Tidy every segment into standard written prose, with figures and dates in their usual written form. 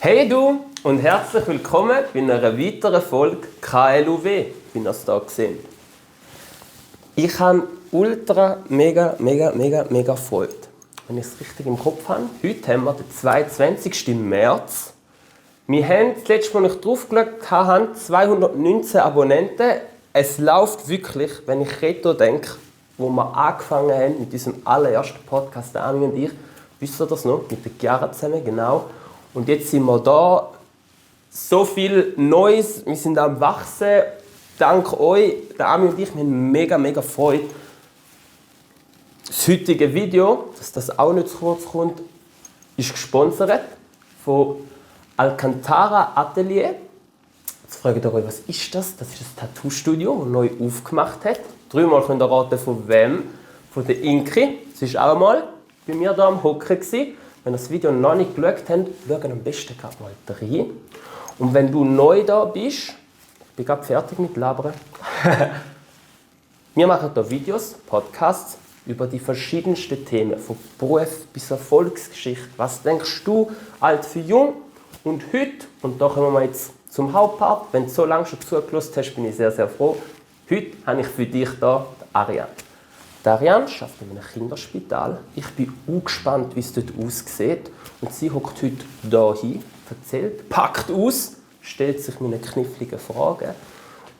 Hey du und herzlich willkommen bei einer weiteren Folge KLUW, wie ihr es hier gesehen. Ich habe mega Freude. Wenn ich es richtig im Kopf habe, heute haben wir den 22. März. Wir haben, das letzte Mal, als ich drauf geschaut habe, 219 Abonnenten. Es läuft wirklich, wenn ich retro denke, wo wir angefangen haben mit diesem allerersten Podcast, der Ami und ich. Wisst ihr das noch? Mit der Chiara zusammen, genau. Und jetzt sind wir da. So viel Neues, wir sind am Wachsen. Dank euch, der Ami und ich, wir haben mega Freude. Das heutige Video, dass das auch nicht zu kurz kommt, ist gesponsert von Alcantara Atelier. Jetzt fragt ihr euch, was ist das? Das ist ein Tattoo-Studio, das neu aufgemacht hat. 3-mal könnt ihr raten, von wem? Von der Inki. Sie war auch mal bei mir hier am Hocken. Wenn ihr das Video noch nicht geschaut habt, schaut am besten gerade mal rein. Und wenn du neu da bist, ich bin gerade fertig mit Labern. Wir machen hier Videos, Podcasts über die verschiedensten Themen, von Beruf bis Erfolgsgeschichte. Was denkst du, alt für jung? Und heute, und da kommen wir jetzt zum Hauptpart, wenn du so lange schon zugelassen hast, bin ich sehr froh. Heute habe ich für dich hier Ariane. Ariane arbeitet in einem Kinderspital. Ich bin auch gespannt, wie es dort aussieht. Und sie hockt heute hier hin, erzählt, packt aus, stellt sich meine kniffligen Fragen.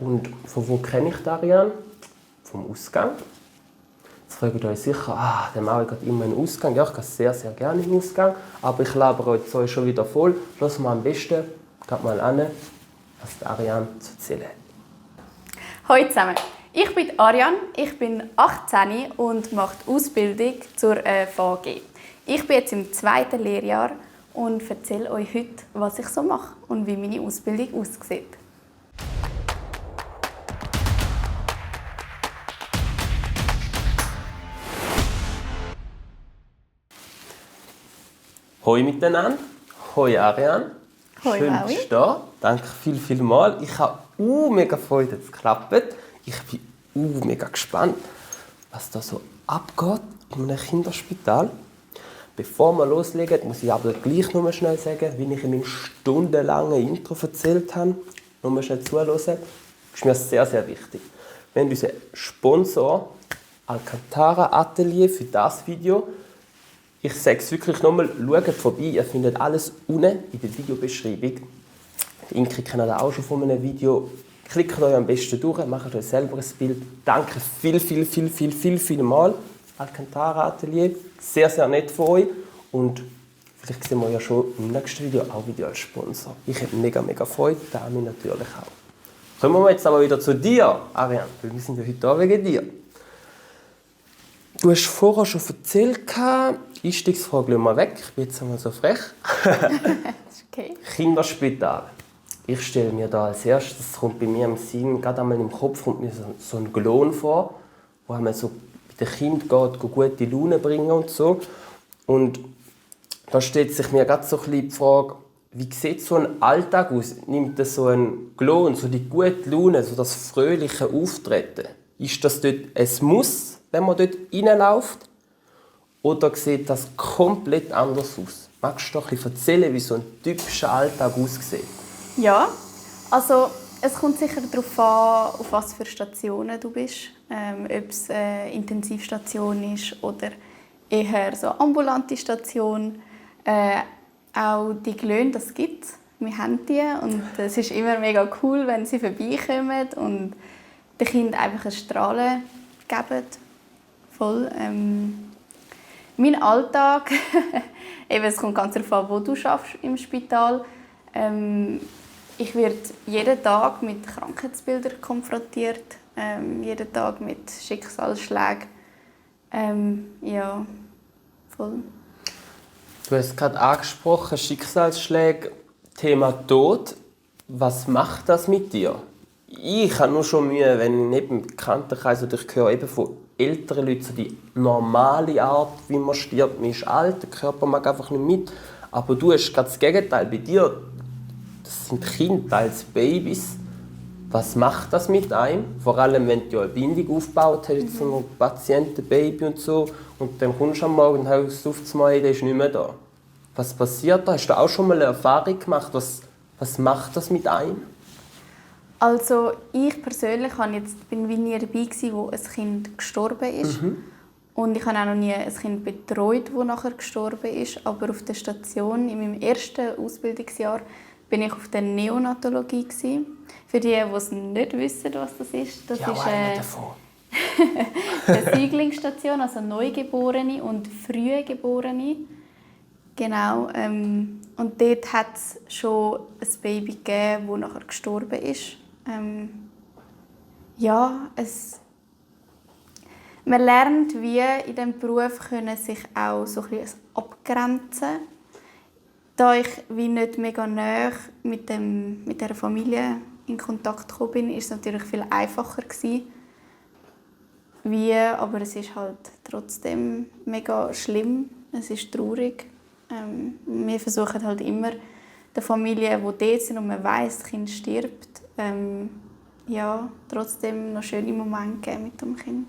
Und von wo kenne ich Ariane? Vom Ausgang. Jetzt fragt ihr euch sicher, der mache ich gerade immer in den Ausgang. Ja, ich gehe sehr gerne in den Ausgang. Aber ich labere euch jetzt schon wieder voll. Lassen wir am besten gerade mal an, was Ariane zu erzählen hat. Hallo zusammen. Ich bin Ariane, ich bin 18 und mache die Ausbildung zur VG. Ich bin jetzt im 2. Lehrjahr und erzähle euch heute, was ich so mache und wie meine Ausbildung aussieht. Hoi miteinander, hoi Ariane. Hoi schön, Maui. dass du da. Danke viel mal. Ich habe mega Freude, dass es klappt. Ich bin mega gespannt, was da so abgeht in einem Kinderspital. Bevor wir loslegen, muss ich aber gleich noch mal schnell sagen, wie ich in meinem stundenlangen Intro erzählt habe. Noch mal schnell zuhören. Das ist mir sehr wichtig. Wir haben unseren Sponsor Alcantara Atelier für das Video. Ich sage es wirklich nochmal, schaut vorbei, ihr findet alles unten in der Videobeschreibung. Die Inki kennt ihr auch schon von einem Video. Klickt euch am besten durch, macht euch selber ein Bild. Danke viel mal. Alcantara Atelier, sehr nett von euch. Und vielleicht sehen wir ja schon im nächsten Video auch wieder als Sponsor. Ich habe mega Freude, Dami natürlich auch. Kommen wir jetzt aber wieder zu dir, Ariane, weil wir sind ja heute da wegen dir. Du hast vorher schon erzählt, Einstiegsfrage lassen wir weg, ich bin jetzt einmal so frech. Okay. Kinderspital. Ich stelle mir da als erstes, das kommt bei mir im Sinn, gerade einmal im Kopf kommt mir so ein Klon vor, wo man so bei den Kindern geht, gute Laune bringen und so. Und da stellt sich mir gerade so ein bisschen die Frage, wie sieht so ein Alltag aus? Nimmt das so ein Klon, so die gute Laune, so das fröhliche Auftreten? Ist das dort ein Muss, wenn man dort reinläuft? Oder sieht das komplett anders aus? Magst du doch ein bisschen erzählen, wie so ein typischer Alltag aussieht? Ja, also es kommt sicher darauf an, auf was für Stationen du bist. Ob es eine Intensivstation ist oder eher so eine ambulante Station. Auch die Löhne, das gibt es. Wir haben die und es ist immer mega cool, wenn sie vorbeikommen und den Kindern einfach ein Strahlen geben. Voll. Mein Alltag, eben, es kommt ganz darauf an, wo du arbeitest im Spital. Ich werde jeden Tag mit Krankheitsbildern konfrontiert, jeden Tag mit Schicksalsschlägen. Ja, voll. Du hast gerade angesprochen, Schicksalsschläge, Thema Tod. Was macht das mit dir? Ich habe nur schon Mühe, wenn ich neben dem Bekanntenkreis, oder ich höre eben von älteren Leuten, so die normale Art, wie man stirbt. Man ist alt, der Körper mag einfach nicht mit. Aber du hast gerade das Gegenteil. Bei dir, das sind Kinder als Babys. Was macht das mit einem? Vor allem, wenn du eine Bindung aufgebaut hast, so ein Patienten, Baby und so, und dann kommst du am Morgen und hörst auf einmal, der ist nicht mehr da. Was passiert da? Hast du auch schon mal eine Erfahrung gemacht? Was macht das mit einem? Also ich persönlich bin wie nie dabei gewesen, wo ein Kind gestorben ist. Und ich habe auch noch nie ein Kind betreut, das nachher gestorben ist. Aber auf der Station, in meinem ersten Ausbildungsjahr, bin ich auf der Neonatologie gewesen. Für die es nicht wissen, was das ist. Das Ja, ist einer davon. eine Säuglingsstation, also Neugeborene und Frühgeborene. Genau. Und dort hat es schon ein Baby gegeben, das nachher gestorben ist. Man lernt, wie in diesem Beruf können sich auch so ein bisschen abgrenzen. Da ich wie nicht mega nahe mit dieser Familie in Kontakt gekommen bin, war es natürlich viel einfacher gewesen. Aber es ist halt trotzdem mega schlimm. Es ist traurig. Wir versuchen halt immer der Familie, die dort sind und man weiss, das Kind stirbt, trotzdem noch schöne Momente geben mit dem Kind.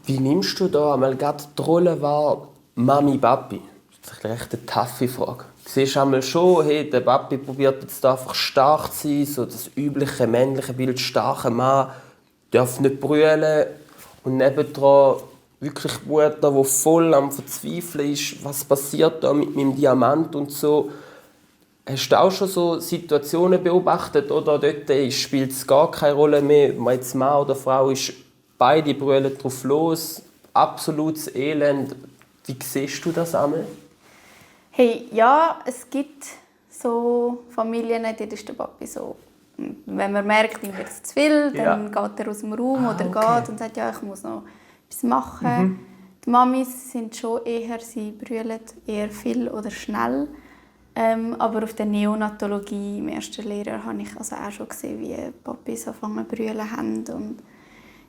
Wie nimmst du da einmal gerade die Rolle wahr, Mami, Papi? Das ist echt eine taffe Frage. Du siehst einmal schon, hey, der Papi probiert jetzt einfach stark zu sein, so das übliche männliche Bild, starker Mann, darf nicht brüllen. Und nebendran wirklich die Mutter, die voll am Verzweifeln ist, was passiert da mit meinem Diamant und so. Hast du auch schon so Situationen beobachtet, oder dort spielt es gar keine Rolle mehr, ob jetzt Mann oder Frau ist, beide brüllen drauf los, absolutes Elend. Wie siehst du das einmal? Hey, ja, es gibt so Familien, dort ist der Papi so. Wenn man merkt, ihm wird es zu viel, dann geht er aus dem Raum oder geht und sagt, ja, ich muss noch etwas machen. Die Mamis sind schon eher, sie brüllen eher viel oder schnell. Aber auf der Neonatologie im ersten Lehrjahr habe ich also auch schon gesehen, wie Papis anfangen zu brüllen haben. Und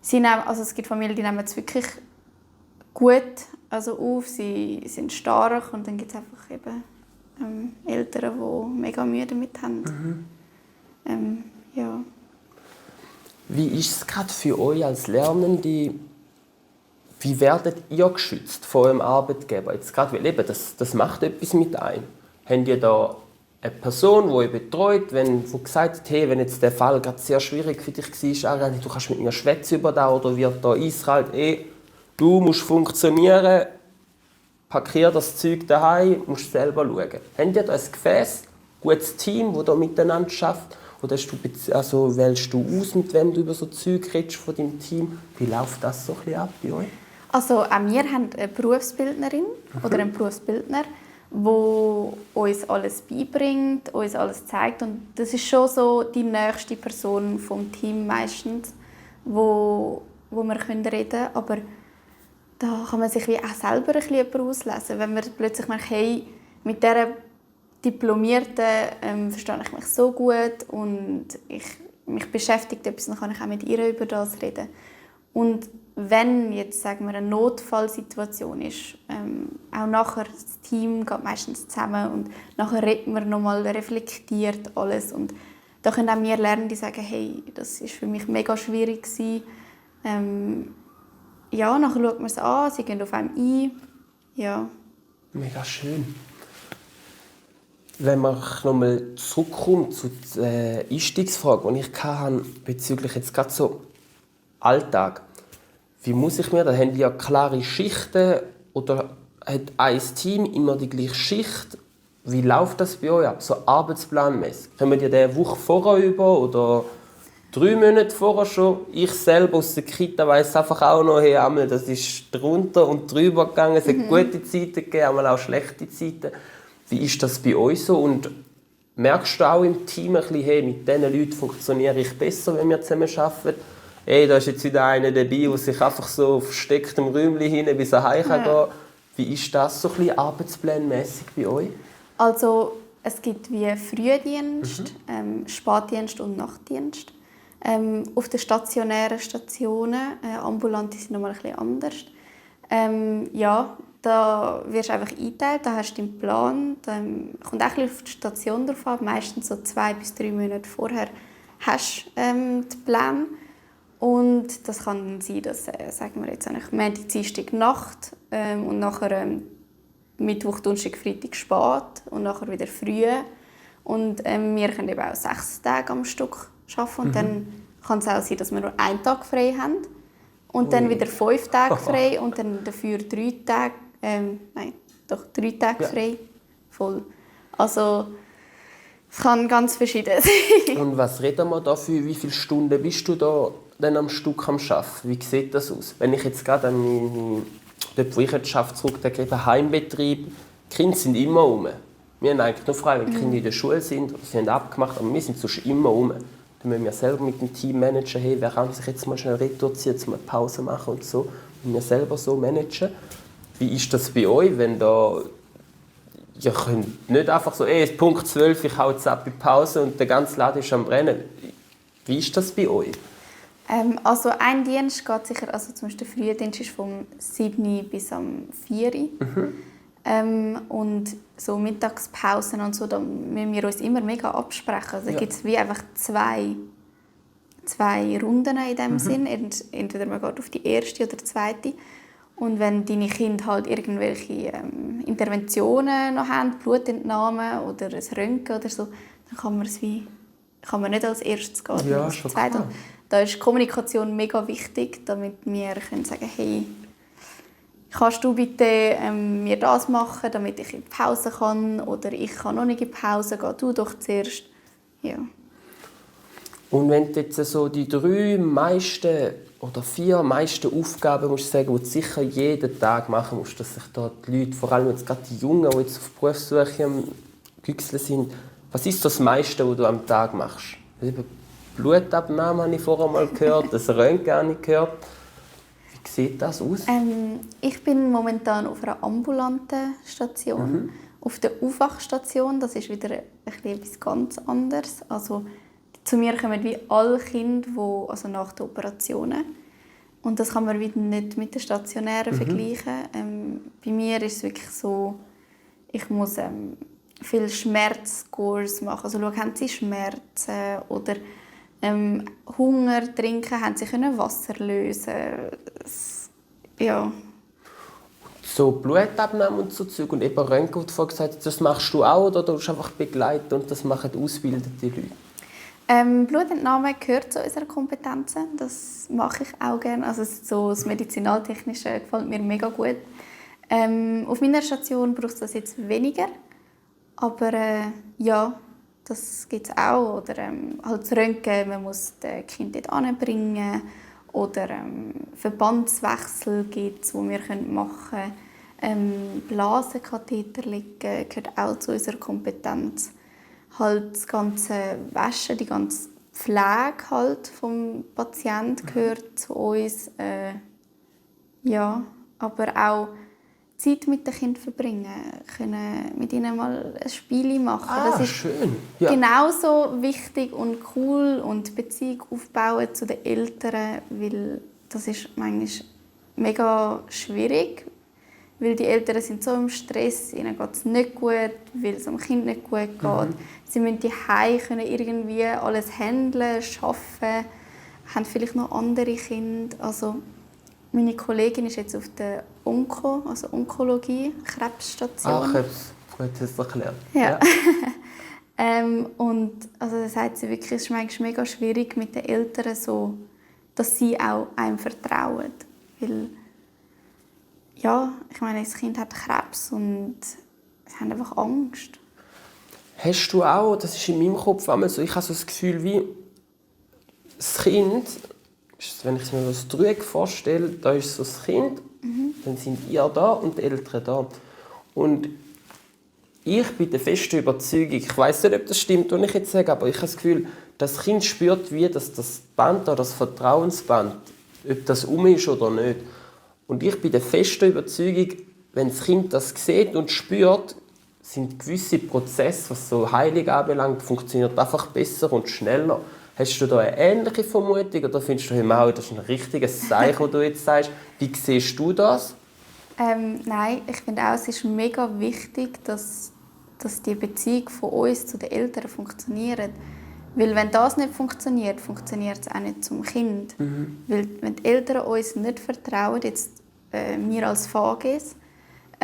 es gibt Familien, die nehmen es wirklich gut auf, sie sind stark und dann gibt es einfach eben Eltern, die mega Mühe damit haben. Wie ist es gerade für euch als Lernende? Wie werdet ihr geschützt vor eurem Arbeitgeber? Jetzt gerade, weil eben, das macht etwas mit einem. Habt ihr da eine Person, die euch betreut, die gesagt hat, hey, wenn jetzt der Fall gerade sehr schwierig für dich war, du kannst mit mir schwätzen über das, oder wird da eiskalt, du musst funktionieren, parkier das Zeug daheim, musst selber schauen. Habt ihr da ein Gefäß, ein gutes Team, das da miteinander schafft? Oder wählst du aus, mit wem du über so Zeug redest von deinem Team? Wie läuft das so ein bisschen ab bei euch? Also auch wir haben eine Berufsbildnerin oder einen Berufsbildner, der uns alles beibringt, uns alles zeigt. Und das ist schon so die nächste Person vom Team meistens, wo wir reden können. Aber da kann man sich wie auch selber ein bisschen auslesen. Wenn man plötzlich merkt, hey, mit dieser Diplomierten verstehe ich mich so gut und mich beschäftigt etwas, dann kann ich auch mit ihr über das reden. Und wenn jetzt, sagen wir, eine Notfallsituation ist, auch nachher, das Team geht meistens zusammen und nachher reden wir nochmal, reflektiert alles. Und da können auch wir lernen, die sagen, hey, das war für mich mega schwierig gewesen. Nachher schaut man es an, sie gehen auf einen ein. Ja. Mega schön. Wenn man nochmal zurückkommt zu der Einstiegsfrage, die ich hatte, bezüglich jetzt gerade so Alltag. Wie muss ich mir, da haben die ja klare Schichten oder hat ein Team immer die gleiche Schicht? Wie läuft das bei euch ab, so arbeitsplanmäßig? Kommen die eine Woche vorher über oder 3 Monate vorher schon? Ich selber aus der Kita weiss einfach auch noch, hey, einmal, das ist drunter und drüber gegangen. Es hat gute Zeiten gegeben, einmal auch schlechte Zeiten. Wie ist das bei euch so? Und merkst du auch im Team ein bisschen, hey, mit diesen Leuten funktioniere ich besser, wenn wir zusammen arbeiten? Hey, da ist jetzt wieder einer dabei, der sich einfach so versteckt im Räumchen hin, bis er heim gehen kann. Wie ist das so ein bisschen arbeitsplanmässig bei euch? Also, es gibt wie Frühdienst, Spätdienst und Nachtdienst. Auf den stationären Stationen, ambulante sind noch mal ein bisschen anders. Da wirst du einfach eingeteilt, da hast du deinen Plan. Da kommt auch ein bisschen auf die Station drauf an. Meistens so 2 bis 3 Monate vorher hast du den Plan. Und das kann sein, dass, sagen wir jetzt eigentlich Montag, Dienstag Nacht und nachher Mittwoch, Donnerstag, Freitag spät und nachher wieder früh. Und wir können eben auch 6 Tage am Stück arbeiten. Und dann kann es auch sein, dass wir nur einen Tag frei haben. Und dann wieder 5 Tage frei und dann dafür 3 Tage, 3 Tage frei. Voll. Also es kann ganz verschieden sein. Und was reden wir da für, wie viele Stunden bist du da dann am Stück am Arbeiten? Wie sieht das aus? Wenn ich jetzt gerade an dort, wo ich jetzt arbeite, zurückdenke, eben Heimbetrieb, die Kinder sind immer rum. Wir haben eigentlich nur frei, wenn die Kinder in der Schule sind oder sie haben abgemacht, aber wir sind sonst immer rum. Dann müssen wir selber mit dem Team managen, hey, wer kann sich jetzt mal schnell reduzieren, jetzt mal Pause machen und so. Und wir selber so managen. Wie ist das bei euch, wenn da... Ihr könnt nicht einfach so, es ist Punkt 12, ich hau jetzt ab in Pause und der ganze Laden ist am Brennen. Wie ist das bei euch? Also ein Dienst geht sicher, also zum Beispiel der Frühdienst ist vom 7 bis am 4. Und so Mittagspausen und so, da müssen wir uns immer mega absprechen. Also gibt es wie einfach zwei Runden in dem Sinn. Entweder man geht auf die erste oder die zweite. Und wenn deine Kinder halt irgendwelche Interventionen noch haben, Blutentnahme oder ein Röntgen oder so, dann kann man nicht als erstes gehen. Ja, schon klar. Da ist Kommunikation mega wichtig, damit wir können sagen, hey, kannst du bitte mir das machen, damit ich in die Pause kann, oder ich kann noch nicht in die Pause, geh du doch zuerst. Ja. Und wenn du jetzt so die 3 meisten oder 4 meisten Aufgaben musst sagen, die du sicher jeden Tag machen musst, dass sich da die Leute, vor allem jetzt gerade die Jungen, die jetzt auf Berufssuche am Güchseln sind, was ist das meiste, was du am Tag machst? Blutabnahme habe ich vorher mal gehört, das Röntgen habe ich gehört. Wie sieht das aus? Ich bin momentan auf einer ambulanten Station. Auf der Aufwachstation, das ist wieder etwas ganz anderes. Also, zu mir kommen wie alle Kinder, also nach den Operationen. Und das kann man wieder nicht mit den stationären vergleichen. Bei mir ist es wirklich so, ich muss viel Schmerzkurs machen. Also schau, haben sie Schmerzen oder Hunger trinken, haben sie können Wasser lösen. Ja. So Blutabnahme und so Zeug und eben Röntgen, wie du vorhin gesagt hast, das machst du auch oder du einfach begleiten und das machen ausgebildete Leute? Blutentnahme gehört zu unserer Kompetenzen. Das mache ich auch gerne. Also so das Medizinaltechnische gefällt mir mega gut. Auf meiner Station braucht es das jetzt weniger. Aber ja, das gibt es auch. Oder halt das Röntgen, man muss das Kind dort anbringen. Oder Verbandswechsel gibt es, die wir machen können. Blasenkatheter legen gehört auch zu unserer Kompetenz. Halt das ganze Waschen, die ganze Pflege halt vom Patienten gehört zu uns. Ja, aber auch Zeit mit den Kindern verbringen, können mit ihnen mal ein Spiel machen. Das ist schön. Ja. Genauso wichtig und cool und Beziehung aufbauen zu den Eltern, weil das ist manchmal mega schwierig, weil die Eltern sind so im Stress, ihnen geht es nicht gut, weil es dem Kind nicht gut geht. Sie müssen daheim irgendwie alles handeln, arbeiten, haben vielleicht noch andere Kinder. Also meine Kollegin ist jetzt auf der Onkologie, Krebsstation. Krebs. Gut, hast du erklärt. Ja. Und also das sagt sie wirklich, es ist manchmal mega schwierig mit den Eltern so, dass sie auch einem vertrauen. Weil, ja, ich meine, das Kind hat Krebs und sie haben einfach Angst. Hast du auch, das ist in meinem Kopf einmal so, ich habe so das Gefühl, wie das Kind, wenn ich mir das Dreieck vorstelle, da ist so das Kind, dann sind ihr da und die Eltern da. Und ich bin der festen Überzeugung, ich weiß nicht, ob das stimmt, was ich jetzt sage, aber ich habe das Gefühl, das Kind spürt, wie das Band oder das Vertrauensband, ob das ist oder nicht. Und ich bin der festen Überzeugung, wenn das Kind das sieht und spürt, sind gewisse Prozesse, was so Heilung anbelangt, funktioniert einfach besser und schneller. Hast du da eine ähnliche Vermutung oder findest du, hey, das ist ein richtiges Zeichen, das du jetzt sagst? Wie siehst du das? Nein, ich finde auch, es ist mega wichtig, dass die Beziehung von uns zu den Eltern funktioniert. Weil wenn das nicht funktioniert, funktioniert es auch nicht zum Kind. Weil wenn die Eltern uns nicht vertrauen, jetzt wir als VGs,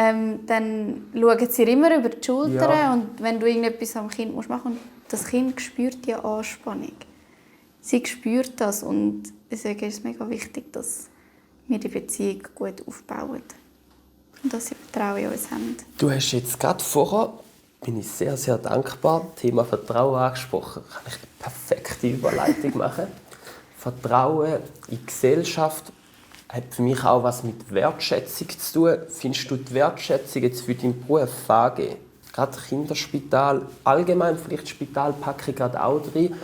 dann schauen sie immer über die Schulter. Ja. Und wenn du irgendetwas am Kind machen musst, und das Kind spürt die Anspannung. Sie spürt das und deswegen ist es mega wichtig, dass wir die Beziehung gut aufbauen. Und dass sie Vertrauen in uns haben. Du hast jetzt gerade vorher, bin ich sehr, sehr dankbar, Thema Vertrauen angesprochen. Kann ich eine perfekte Überleitung machen. Vertrauen in die Gesellschaft hat für mich auch was mit Wertschätzung zu tun. Findest du die Wertschätzung jetzt für deinen Beruf VG? Gerade Kinderspital, allgemein vielleicht Spital packe ich gerade auch drin.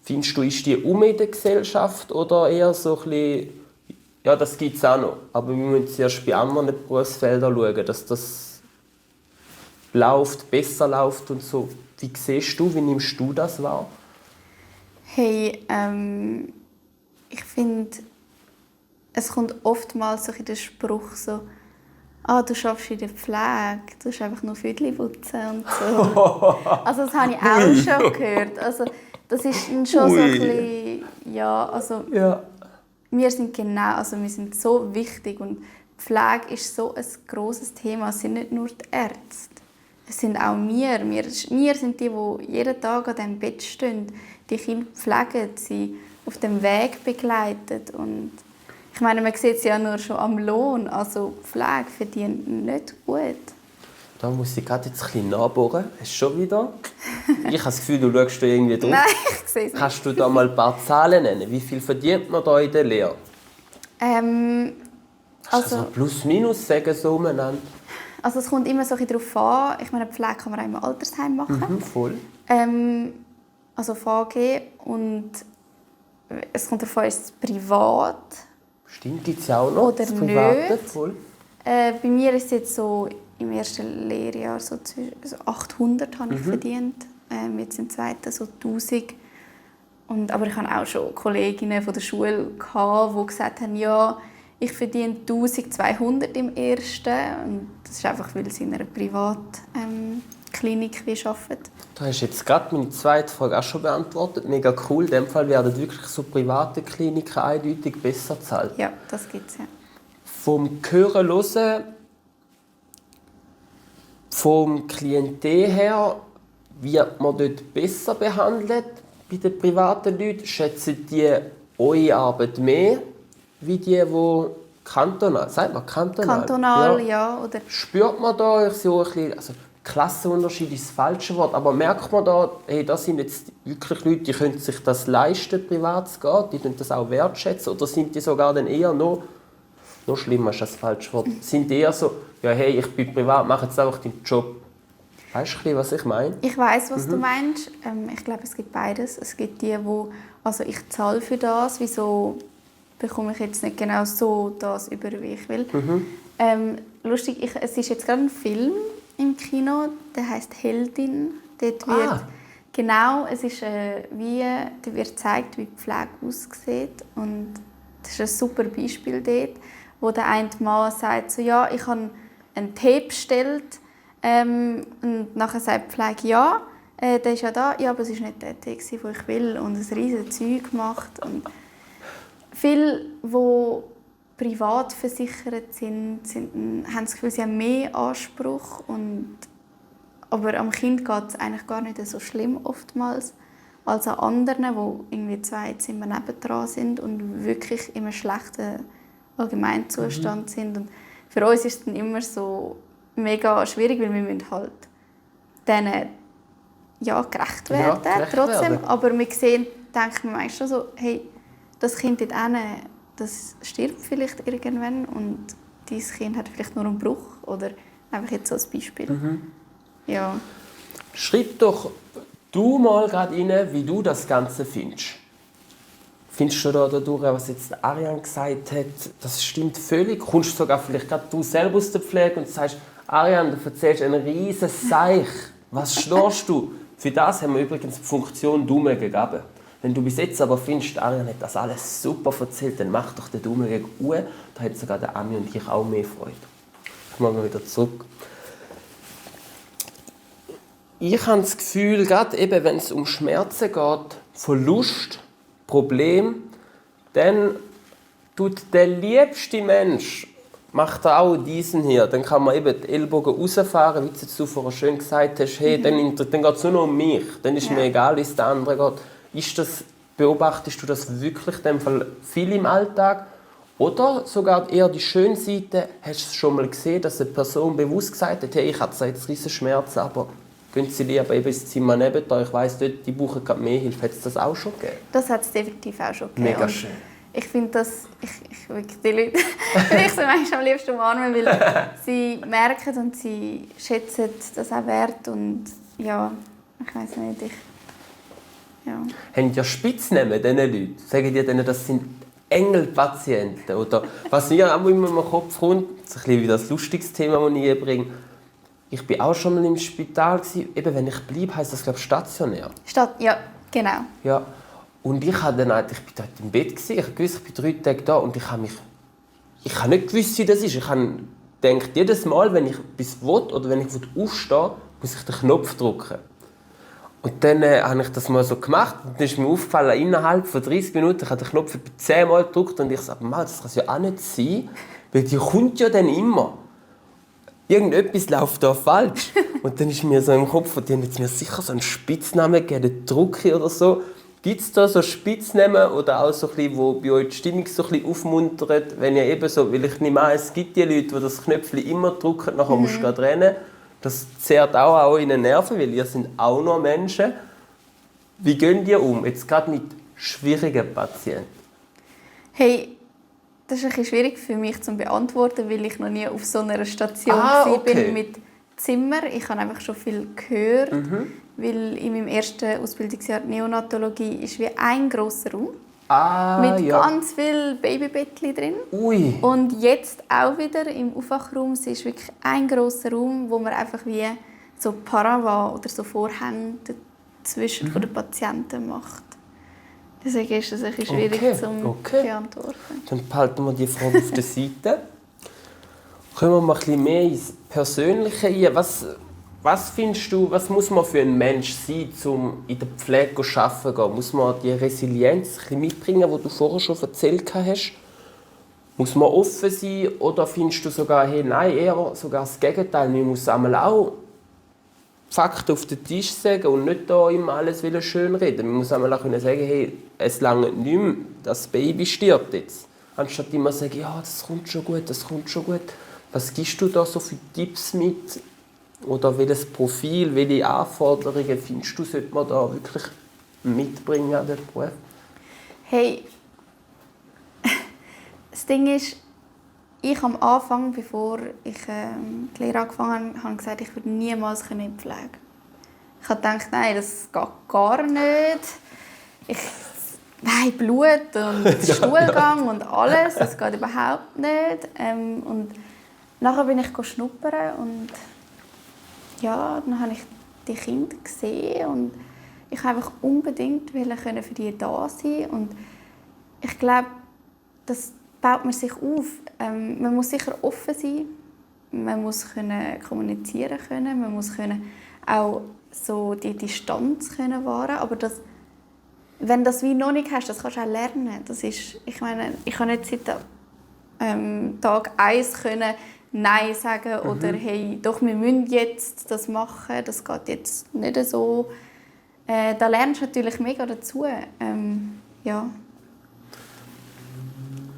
Findest du, ist die in der Gesellschaft oder eher so ein bisschen, ja, das gibt es auch noch, aber wir müssen zuerst bei anderen Berufsfeldern schauen, dass das läuft, besser läuft und so. Wie siehst du, wie nimmst du das wahr? Hey, ich finde, es kommt oftmals so in den Spruch so, du schaffst in der Pflege, du musst einfach nur Viertel putzen und so. Also das habe ich auch schon gehört. Also das ist schon so ein bisschen, ja, also Ja. wir sind so wichtig und Pflege ist so ein grosses Thema. Es sind nicht nur die Ärzte, es sind auch wir. Wir sind die jeden Tag an diesem Bett stehen, die Kinder pflegen, sie auf dem Weg begleiten. Und ich meine, man sieht es ja nur schon am Lohn. Also Pflege verdient nicht gut. Da muss ich gerade jetzt ein bisschen nachbohren. Hast du schon wieder? Ich habe das Gefühl, du schaust da irgendwie drauf. Nein, ich sehe es nicht. Kannst du da mal ein paar Zahlen nennen? Wie viel verdient man da in der Lehre? Also plus, minus sagen so umeinander. Also es kommt immer so ein bisschen darauf an. Ich meine, Pflege kann man auch im Altersheim machen. Voll. Also VG. Und es kommt darauf an, ist es privat Stimmt, gibt es ja auch noch. oder das Private, nicht. voll. Bei mir ist es jetzt so im ersten Lehrjahr so 800 habe ich verdient. Jetzt im zweiten so 1000. Aber ich hatte auch schon Kolleginnen von der Schule, die gesagt haben, ja, ich verdiene 1200 im ersten. Und das ist einfach, weil sie in einer Privatklinik arbeiten. Du hast jetzt gerade meine zweite Frage auch schon beantwortet. Mega cool. In diesem Fall werden wirklich so private Kliniken eindeutig besser bezahlt. Ja, das gibt es, ja. Vom Hören, Hören, vom Klientel her, wird man dort besser behandelt bei den privaten Leuten? Schätzen die eure Arbeit mehr, wie die kantonal, sagt man kantonal? Kantonal, ja. Oder Spürt man da so ein bisschen, also Klassenunterschied ist das falsche Wort, aber merkt man da, hey, das sind jetzt wirklich Leute, die können sich das leisten, privat zu gehen, die können das auch wertschätzen, oder sind die sogar dann eher noch schlimmer ist das falsche Wort, sind die eher so, ja hey, ich bin privat, mache jetzt einfach deinen Job. Weißt du, was ich meine? ich weiss, was du meinst. Ich glaube, es gibt beides. Es gibt die, also ich zahle für das, wieso bekomme ich jetzt nicht genau so das über, wie ich will. Lustig, es ist jetzt gerade ein Film im Kino, der heißt Heldin. Dort wird es ist da wird gezeigt, wie die Pflege aussieht. Und das ist ein super Beispiel dort, wo der eine Mann sagt, so, ja, ich habe einen Tee bestellt. Und nachher sagt die Pflege, ja, der ist ja da, ja, aber es war nicht der Tee, den ich will. Und ein riesiges Zeug gemacht. Und viele, die privat versichert sind, haben das Gefühl, sie haben mehr Anspruch. Aber am Kind geht es eigentlich gar nicht so schlimm oftmals als an anderen, die irgendwie 2 Zimmer nebendran sind und wirklich in einem schlechten Allgemeinzustand sind. Und für uns ist es dann immer so trotzdem schwierig, weil wir müssen halt denen gerecht werden. Trotzdem. Aber wir sehen, denken wir meistens so, hey, das Kind dort hinten, das stirbt vielleicht irgendwann und dieses Kind hat vielleicht nur einen Bruch. Oder einfach jetzt so ein Beispiel. Ja. Schreib doch du mal gerade rein, wie du das Ganze findest. Findest du da dadurch, was jetzt Ariane gesagt hat, das stimmt völlig? Kommst du sogar vielleicht gerade du selber aus der Pflege und sagst, Ariane, du erzählst einen riesen Seich. Was schnurst du? Für das haben wir übrigens die Funktion Daumen gegeben. Wenn du bis jetzt aber findest, Ariane hat das alles super erzählt, dann mach doch den Daumen gegen Uhr. Da hat sogar der Ami und ich auch mehr Freude. Kommen wir wieder zurück. Ich habe das Gefühl, gerade eben, wenn es um Schmerzen geht, Verlust, Problem, dann tut der liebste Mensch, macht er auch diesen hier. Dann kann man eben die Ellbogen rausfahren, wie du vorher schön gesagt hast. Hey, dann geht es nur noch um mich. Dann ist mir egal, wie es der andere geht. Beobachtest du das wirklich in dem Fall viel im Alltag? Oder sogar eher die schöne Seite, hast du schon mal gesehen, dass eine Person bewusst gesagt hat, hey, ich habe zwar jetzt riesen Schmerzen, aber gehen Sie lieber eben ins Zimmer neben da, ich weiss, dort, die brauchen gerade mehr Hilfe. Hat es das auch schon gegeben? Das hat es definitiv auch schon gegeben. Mega schön. Ich finde das, ich wirklich die Leute, ich so manchmal am liebsten umarmen, weil sie merken und sie schätzen das auch wert und ja, ich weiss nicht, ja. Haben die Spitznamen, diesen Leuten? Sagen die denen, das sind Engelpatienten? Oder was mir auch immer in den Kopf kommt, das ist ein bisschen wie das lustiges Thema, das ich bringe. Ich war auch schon mal im Spital. Eben, wenn ich bleibe, heisst das, glaube ich, stationär. Ja, genau. Ja. Und ich war dort im Bett. Ich wusste, ich bin 3 Tage da und ich habe nicht gewusst, wie das ist. Ich habe gedacht, jedes Mal, wenn ich etwas will oder wenn ich aufstehe, muss ich den Knopf drücken. Und dann habe ich das mal so gemacht und dann ist mir aufgefallen, innerhalb von 30 Minuten, ich habe den Knopf etwa 10 Mal gedrückt und ich sage, das kann es ja auch nicht sein, weil die kommt ja dann immer. Irgendetwas läuft da falsch. Und dann ist mir so im Kopf, die haben jetzt mir sicher so einen Spitznamen gegeben, Drucki oder so. Gibt es da so Spitznamen oder auch so ein bisschen, wo bei euch die Stimmung so ein bisschen aufmuntert, wenn ihr eben so, weil ich nehme an, es gibt die Leute, die das Knöpfchen immer drücken, nachher musst du gerade rennen. Das zehrt auch in den Nerven, weil ihr sind auch noch Menschen. Wie gehen ihr um, jetzt gerade mit schwierigen Patienten? Hey, das ist ein bisschen schwierig für mich zu beantworten, weil ich noch nie auf so einer Station bin mit Zimmer. Ich habe einfach schon viel gehört, weil in meinem ersten Ausbildungsjahr Neonatologie ist wie ein grosser Raum mit ganz vielen Babybettchen drin. Ui. Und jetzt auch wieder im Aufwachraum, es ist wirklich ein grosser Raum, wo man einfach wie so Paravent oder so Vorhänge zwischen den Patienten macht. Deswegen ist das ein bisschen schwierig zu beantworten. Dann behalten wir die Frage auf der Seite. Kommen wir mal ein bisschen mehr ins Persönliche ein. Was findest du, was muss man für ein Mensch sein, um in der Pflege zu arbeiten? Muss man die Resilienz ein bisschen mitbringen, die du vorher schon erzählt hast? Muss man offen sein? Oder findest du sogar, hey, nein, eher sogar das Gegenteil? Man muss einmal auch Fakten auf den Tisch sagen und nicht da immer alles schönreden. Man muss einmal auch sagen, hey, es langt nicht mehr, das Baby stirbt jetzt. Anstatt immer zu sagen, ja, das kommt schon gut, das kommt schon gut. Was gibst du da so für Tipps mit? Oder welches Profil, welche Anforderungen findest du, sollte man da wirklich mitbringen an den Beruf? Hey, das Ding ist, ich am Anfang, bevor ich die Lehre angefangen habe, gesagt, ich würde niemals in die Pflege. Ich habe gedacht, nein, das geht gar nicht. Nein, Blut und Stuhlgang und alles, das geht überhaupt nicht. Und nachher bin ich schnuppern und ja, dann habe ich die Kinder gesehen und ich wollte einfach unbedingt für die da sein. Und ich glaube, das baut man sich auf. Man muss sicher offen sein, man muss kommunizieren können, man muss auch so die Distanz wahren. Aber wenn du das wie noch nicht hast, das kannst du auch lernen. Das ist, ich meine, ich kann nicht seit Tag 1 Nein sagen oder hey, doch, wir müssen jetzt das machen, das geht jetzt nicht so. Da lernst du natürlich mega dazu. Ja.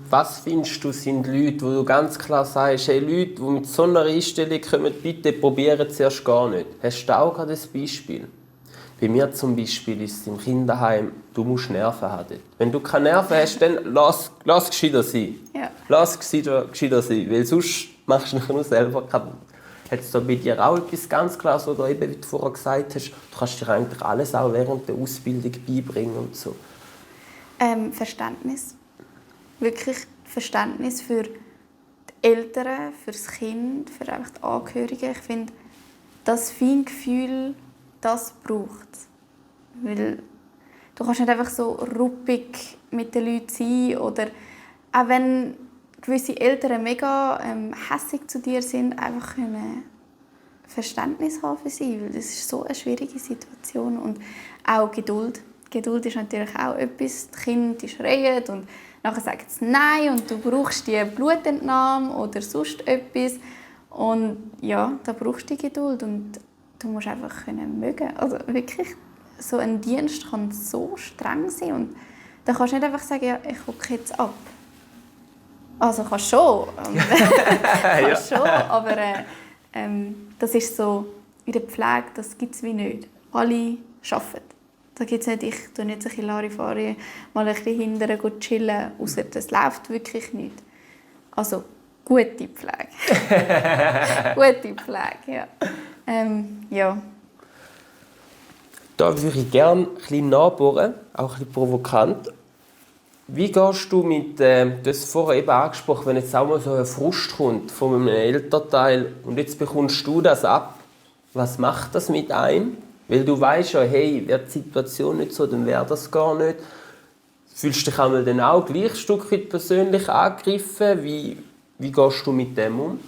Was findest du, sind Leute, wo du ganz klar sagst, hey, Leute, die mit so einer Einstellung kommen, bitte probieren es erst gar nicht? Hast du auch gerade ein Beispiel? Bei mir zum Beispiel ist es im Kinderheim, du musst Nerven haben. Wenn du keine Nerven hast, dann lass gescheiter sein. Ja. Lass gescheiter sein, weil sonst machst du dich nur selber kaputt. Hat es da bei dir auch etwas ganz Klares, oder eben, wie du vorher gesagt hast, du kannst dir eigentlich alles auch während der Ausbildung beibringen und so? Verständnis. Wirklich Verständnis für die Eltern, für das Kind, für einfach die Angehörigen. Ich finde, das Feingefühl, das braucht es. Weil du kannst nicht einfach so ruppig mit den Leuten sein. Oder auch wenn gewisse Eltern mega hässig zu dir sind, einfach Verständnis haben für sie. Weil das ist so eine schwierige Situation. Und auch Geduld. Geduld ist natürlich auch etwas. Die Kinder schreien und nachher sagen sie nein und du brauchst die Blutentnahme oder sonst etwas. Und ja, da brauchst du die Geduld und du musst einfach mögen. Also wirklich, so ein Dienst kann so streng sein und da kannst du nicht einfach sagen, ja, ich gucke jetzt ab. Also kannst schon, kannst schon, aber das ist so, in der Pflege, das gibt es wie nicht. Alle arbeiten. Da gibt es nicht, ich tue nicht so ein Larifari mal ein bisschen hinterher chillen, ausser das läuft wirklich nicht. Also gute Pflege. Gute Pflege, ja. Ja. Da würde ich gerne ein bisschen nachbohren, auch ein bisschen provokant. Wie gehst du mit, du hast es vorher eben angesprochen, wenn jetzt auch mal so ein Frust kommt von einem Elternteil und jetzt bekommst du das ab, was macht das mit einem? Weil du weißt ja, hey, wäre die Situation nicht so, dann wäre das gar nicht. Fühlst du dich einmal dann auch gleich ein Stück weit persönlich angegriffen? Wie gehst du mit dem um?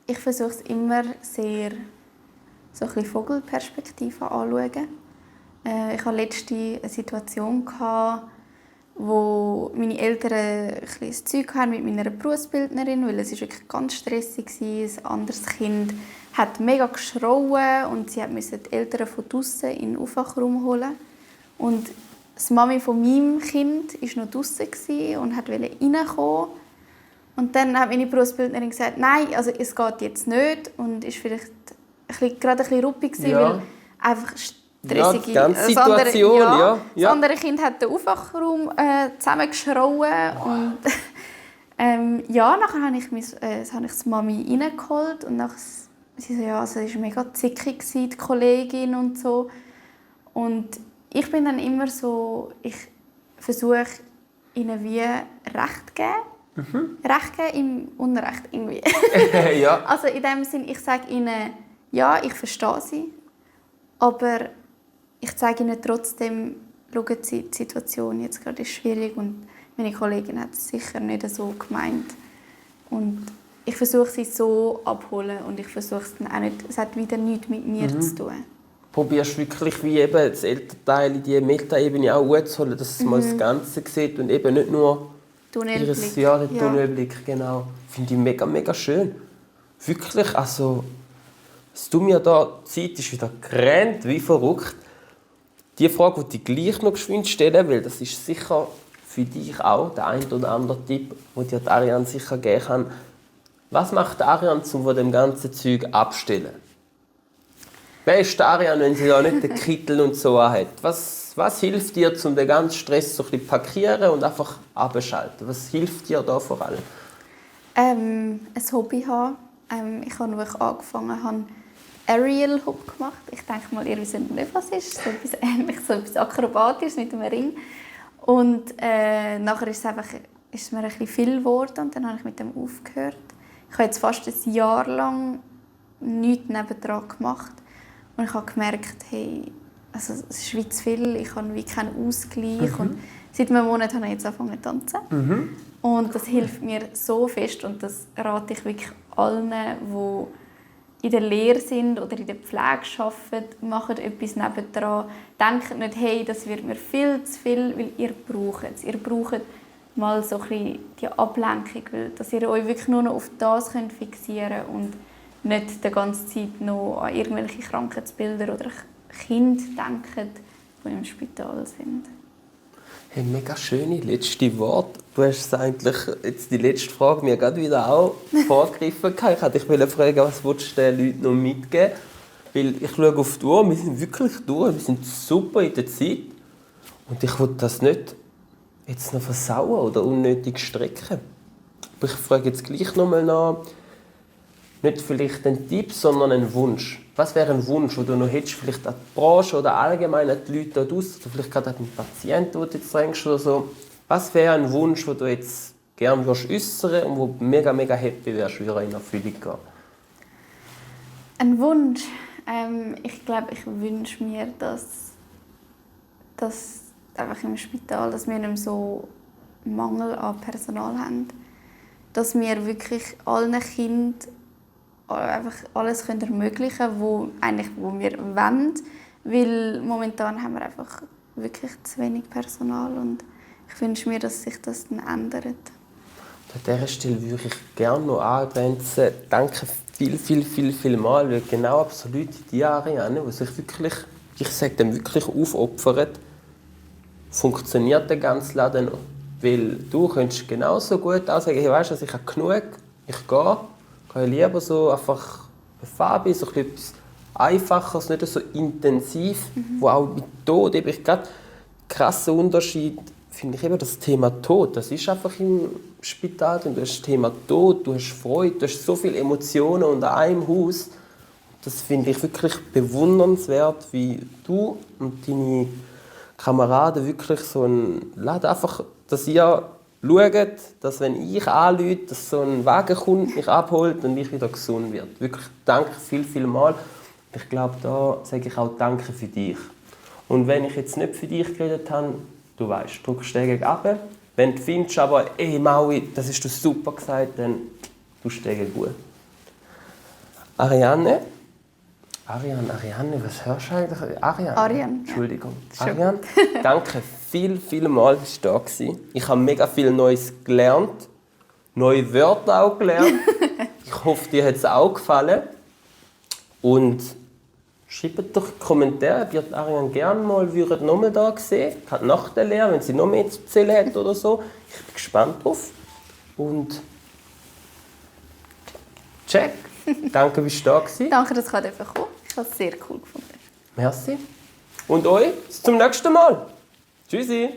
Ich versuche es immer sehr so ein bisschen Vogelperspektive anzuschauen. Ich hatte letzte eine Situation, wo meine Eltern ein bisschen Zeug hatten mit meiner Berufsbildnerin, weil es wirklich ganz stressig war. Ein anderes Kind hat mega geschrauen und sie musste die Eltern von draussen in den Aufwachraum holen. Und die Mami von meinem Kind war noch draussen und wollte reinkommen. Und dann hat meine Berufsbildnerin gesagt, nein, also es geht jetzt nicht. Und ist vielleicht gerade ein bisschen ruppig gewesen, weil einfach stressige Situation, ja. Das andere Kind hat den Aufwachraum zusammengeschrauen und nachher habe ich die Mami reingeholt und nachher, sie so, ja, also es war mega zickig, die Kollegin und so. Und ich bin dann immer so, ich versuche ihnen wie Recht zu geben. Recht geben im Unrecht irgendwie. Ja. Also in dem Sinn, ich sage ihnen, ja, ich verstehe sie, aber ich zeige ihnen trotzdem, schauen Sie, die Situation jetzt gerade ist schwierig und meine Kollegin hat es sicher nicht so gemeint. Und ich versuche sie so abholen und ich versuche es dann auch nicht, es hat wieder nichts mit mir zu tun. Probierst wirklich wie eben das Elternteil in die Metaebene auch gut zu holen, dass es mal das Ganze sieht und eben nicht nur Tunnelblick. Den Tunnelblick, genau. Finde ich mega, mega schön. Wirklich, also es tut mir da, die Zeit ist wieder gerannt, wie verrückt. Die Frage, die ich gleich noch geschwind stellen will, das ist sicher für dich auch der ein oder andere Tipp, den dir Ariane sicher geben kann. Was macht Ariane, um von dem ganzen Zeug abstellen? Wer ist Ariane, wenn sie da nicht den Kittel und so hat? Was hilft dir, um den ganzen Stress so ein bisschen parkieren und einfach abschalten? Was hilft dir da vor allem? Ein Hobby haben. Ich habe, als ich angefangen habe, Aerial Hop gemacht. Ich denke mal, ihr wisst nicht, was es ist. So etwas Ähnliches, so etwas Akrobatisches mit einem Ring. Und nachher ist es mir ein bisschen viel geworden und dann habe ich mit dem aufgehört. Ich habe jetzt fast ein Jahr lang nichts nebendran gemacht. Und ich habe gemerkt, hey, also es ist wie zu viel, ich habe wie keinen Ausgleich. Und seit einem Monat habe ich jetzt angefangen zu tanzen. Und das hilft mir so fest und das rate ich wirklich allen, die in der Lehre sind oder in der Pflege arbeiten, macht etwas nebendran. Denkt nicht, hey, das wird mir viel zu viel, weil ihr braucht es. Ihr braucht mal so ein bisschen die Ablenkung, weil dass ihr euch wirklich nur noch auf das fixieren könnt und nicht die ganze Zeit noch an irgendwelche Krankheitsbilder oder Kinder denkt, die im Spital sind. Hey, mega schöne letzte Worte. Du hast eigentlich jetzt die letzte Frage mir gerade wieder auch vorgegriffen. Ich wollte dich fragen, was willst du den Leuten noch mitgeben? Weil ich schaue auf die Uhr, wir sind wirklich durch, wir sind super in der Zeit. Und ich will das nicht jetzt noch versauen oder unnötig strecken. Aber ich frage jetzt gleich noch mal nach, nicht vielleicht einen Tipp, sondern einen Wunsch. Was wäre ein Wunsch, den du noch hättest, vielleicht an die Branche oder allgemein an die Leute da draussen, oder vielleicht gerade an den Patienten, den du jetzt denkst oder so. Was wäre ein Wunsch, den du jetzt gerne äußern würdest und wo du mega, mega happy wärst, wie er in Erfüllung geht? Ein Wunsch? Ich glaube, ich wünsche mir, dass einfach im Spital, dass wir nicht mehr so Mangel an Personal haben. Dass wir wirklich allen Kindern einfach alles ermöglichen können, wo wir wollen. Weil momentan haben wir einfach wirklich zu wenig Personal und ich wünsche mir, dass sich das dann ändert. An dieser Stelle würde ich gerne noch angrenzen. Danke viel mal, weil genau absolut die Ariane, die sich wirklich, ich sage dem wirklich aufopfert, funktioniert der ganze Laden noch. Weil du könntest genauso gut auch sagen, hey, weißt du, ich habe genug, ich gehe lieber so einfach bei Fabi, so etwas Einfaches, nicht so intensiv, wo auch mit Tod, eben, ich gerade krasser Unterschied finde ich eben das Thema Tod. Das ist einfach im Spital, du hast das Thema Tod, du hast Freude, du hast so viele Emotionen unter einem Haus. Das finde ich wirklich bewundernswert, wie du und deine Kameraden wirklich so ein Laden einfach, dass ihr schaut, dass wenn ich anrufe, dass so ein Wagen kommt, mich abholt und ich wieder gesund werde. Wirklich danke viel mal. Ich glaube, da sage ich auch Danke für dich. Und wenn ich jetzt nicht für dich geredet habe, du weißt, drückst Stege ab. Wenn du findest, aber ey Maui, das hast du super gesagt, dann du Stege gut. Ariane, was hörst du eigentlich? Ariane. Entschuldigung. Ja. Ariane, danke viel mal, dass du da warst. Ich habe mega viel Neues gelernt, neue Wörter auch gelernt. Ich hoffe, dir hat es auch gefallen. Und schreibt doch Kommentare, ob ihr Ariane gerne mal nochmal da sehen, gerade nach der Lehre, wenn sie noch mehr zu erzählen hat oder so. Ich bin gespannt drauf. Und check. Danke, bist du da gewesen. Danke, dass ich kommen durfte. Ich habe es sehr cool gefunden. Merci. Und euch bis zum nächsten Mal. Tschüssi.